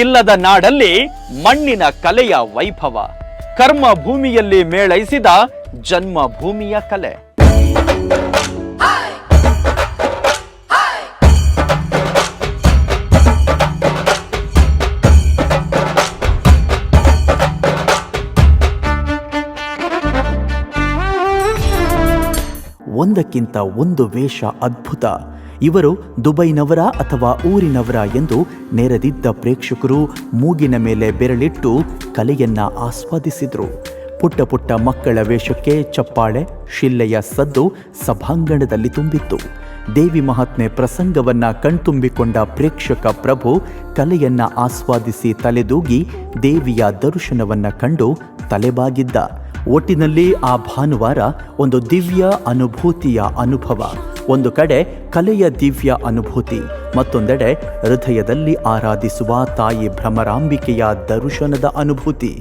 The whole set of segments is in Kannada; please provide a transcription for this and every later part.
ಇಲ್ಲದ ನಾಡಲ್ಲಿ ಮಣ್ಣಿನ ಕಲೆಯ ವೈಭವ, ಕರ್ಮ ಭೂಮಿಯಲ್ಲಿ ಮೇಳೈಸಿದ ಜನ್ಮ ಭೂಮಿಯ ಕಲೆ. ಒಂದಕ್ಕಿಂತ ಒಂದು ವೇಷ ಅದ್ಭುತ. ಇವರು ದುಬೈನವರ ಅಥವಾ ಊರಿನವರ ಎಂದು ನೆರೆದಿದ್ದ ಪ್ರೇಕ್ಷಕರು ಮೂಗಿನ ಮೇಲೆ ಬೆರಳಿಟ್ಟು ಕಲೆಯನ್ನ ಆಸ್ವಾದಿಸಿದರು. ಪುಟ್ಟ ಪುಟ್ಟ ಮಕ್ಕಳ ವೇಷಕ್ಕೆ ಚಪ್ಪಾಳೆ, ಶಿಲ್ಲೆಯ ಸದ್ದು ಸಭಾಂಗಣದಲ್ಲಿ ತುಂಬಿತ್ತು. ದೇವಿ ಮಹಾತ್ಮೆ ಪ್ರಸಂಗವನ್ನ ಕಣ್ತುಂಬಿಕೊಂಡ ಪ್ರೇಕ್ಷಕ ಪ್ರಭು ಕಲೆಯನ್ನ ಆಸ್ವಾದಿಸಿ ತಲೆದೂಗಿ ದೇವಿಯ ದರ್ಶನವನ್ನ ಕಂಡು ತಲೆಬಾಗಿದ್ದ. ಒಟ್ಟಿನಲ್ಲಿ ಆ ಭಾನುವಾರ ಒಂದು ದಿವ್ಯ ಅನುಭೂತಿಯ ಅನುಭವ. ಒಂದು ಕಡೆ ಕಲೆಯ ದಿವ್ಯ ಅನುಭೂತಿ, ಮತ್ತೊಂದೆಡೆ ಹೃದಯದಲ್ಲಿ ಆರಾಧಿಸುವ ತಾಯಿ ಭ್ರಮರಾಂಬಿಕೆಯ ದರ್ಶನದ ಅನುಭೂತಿ.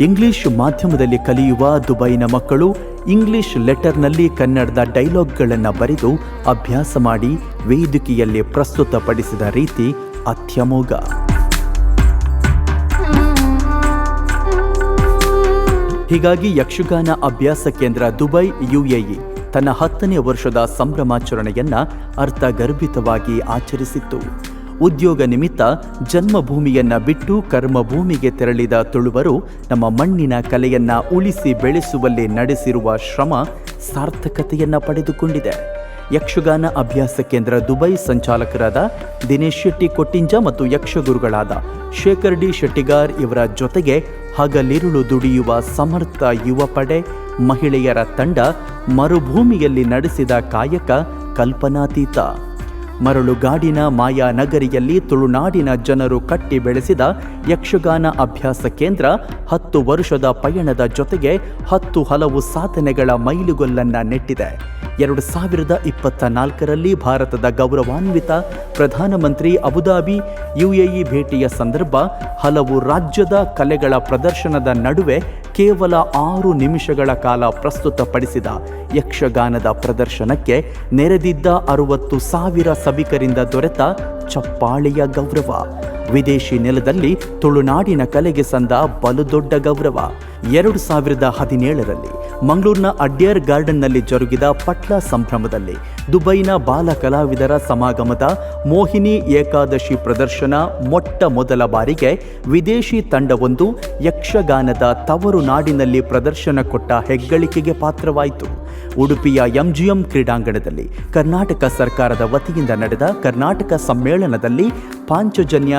ಇಂಗ್ಲಿಷ್ ಮಾಧ್ಯಮದಲ್ಲಿ ಕಲಿಯುವ ದುಬೈನ ಮಕ್ಕಳು ಇಂಗ್ಲಿಷ್ ಲೆಟರ್ನಲ್ಲಿ ಕನ್ನಡದ ಡೈಲಾಗ್ಗಳನ್ನು ಬರೆದು ಅಭ್ಯಾಸ ಮಾಡಿ ವೇದಿಕೆಯಲ್ಲಿ ಪ್ರಸ್ತುತಪಡಿಸಿದ ರೀತಿ ಅತ್ಯಮೋಘ. ಹೀಗಾಗಿ ಯಕ್ಷಗಾನ ಅಭ್ಯಾಸ ಕೇಂದ್ರ ದುಬೈ UAE ತನ್ನ 10ನೇ ವರ್ಷದ ಸಂಭ್ರಮಾಚರಣೆಯನ್ನ ಅರ್ಥಗರ್ಭಿತವಾಗಿ ಆಚರಿಸಿತ್ತು. ಉದ್ಯೋಗ ನಿಮಿತ್ತ ಜನ್ಮಭೂಮಿಯನ್ನ ಬಿಟ್ಟು ಕರ್ಮಭೂಮಿಗೆ ತೆರಳಿದ ತುಳುವರು ನಮ್ಮ ಮಣ್ಣಿನ ಕಲೆಯನ್ನ ಉಳಿಸಿ ಬೆಳೆಸುವಲ್ಲಿ ನಡೆಸಿರುವ ಶ್ರಮ ಸಾರ್ಥಕತೆಯನ್ನ ಪಡೆದುಕೊಂಡಿದೆ. ಯಕ್ಷಗಾನ ಅಭ್ಯಾಸ ಕೇಂದ್ರ ದುಬೈ ಸಂಚಾಲಕರಾದ ದಿನೇಶ್ ಶೆಟ್ಟಿ ಕೊಟ್ಟಿಂಜ ಮತ್ತು ಯಕ್ಷಗುರುಗಳಾದ ಶೇಖರ್ ಡಿ ಶೆಟ್ಟಿಗಾರ್ ಇವರ ಜೊತೆಗೆ ಹಗಲಿರುಳು ದುಡಿಯುವ ಸಮರ್ಥ ಯುವ ಪಡೆ, ಮಹಿಳೆಯರ ತಂಡ ಮರುಭೂಮಿಯಲ್ಲಿ ನಡೆಸಿದ ಕಾಯಕ ಕಲ್ಪನಾತೀತ. ಮರಳುಗಾಡಿನ ಮಾಯಾನಗರಿಯಲ್ಲಿ ತುಳುನಾಡಿನ ಜನರು ಕಟ್ಟಿ ಬೆಳೆಸಿದ ಯಕ್ಷಗಾನ ಅಭ್ಯಾಸ ಕೇಂದ್ರ 10 ವರ್ಷದ ಪಯಣದ ಜೊತೆಗೆ 10 ಹಲವು ಸಾಧನೆಗಳ ಮೈಲುಗಲ್ಲನ್ನ ನೆಟ್ಟಿದೆ. 2024ರಲ್ಲಿ ಭಾರತದ ಗೌರವಾನ್ವಿತ ಪ್ರಧಾನಮಂತ್ರಿ ಅಬುಧಾಬಿ UAE ಭೇಟಿಯ ಸಂದರ್ಭ ಹಲವು ರಾಜ್ಯದ ಕಲೆಗಳ ಪ್ರದರ್ಶನದ ನಡುವೆ ಕೇವಲ 6 ನಿಮಿಷಗಳ ಕಾಲ ಪ್ರಸ್ತುತಪಡಿಸಿದ ಯಕ್ಷಗಾನದ ಪ್ರದರ್ಶನಕ್ಕೆ ನೆರೆದಿದ್ದ 60,000 ಸಭಿಕರಿಂದ ದೊರೆತ ಚಪ್ಪಾಳೆಯ ಗೌರವ. ವಿದೇಶಿ ನೆಲದಲ್ಲಿ ತುಳುನಾಡಿನ ಕಲೆಗೆ ಸಂದ ಬಲು ದೊಡ್ಡ ಗೌರವ. 2017ರಲ್ಲಿ ಮಂಗಳೂರಿನ ಅಡ್ಯಾರ್ ಗಾರ್ಡನ್ನಲ್ಲಿ ಜರುಗಿದ ಪಟ್ಲ ಸಂಭ್ರಮದಲ್ಲಿ ದುಬೈನ ಬಾಲ ಕಲಾವಿದರ ಸಮಾಗಮದ ಮೋಹಿನಿ ಏಕಾದಶಿ ಪ್ರದರ್ಶನ ಮೊಟ್ಟ ಮೊದಲ ಬಾರಿಗೆ ವಿದೇಶಿ ತಂಡವೊಂದು ಯಕ್ಷಗಾನದ ತವರು ನಾಡಿನಲ್ಲಿ ಪ್ರದರ್ಶನ ಕೊಟ್ಟ ಹೆಗ್ಗಳಿಕೆಗೆ ಪಾತ್ರವಾಯಿತು. ಉಡುಪಿಯ MGM ಕ್ರೀಡಾಂಗಣದಲ್ಲಿ ಕರ್ನಾಟಕ ಸರ್ಕಾರದ ವತಿಯಿಂದ ನಡೆದ ಕರ್ನಾಟಕ ಸಮ್ಮೇಳನದಲ್ಲಿ ಪಾಂಚಜನ್ಯ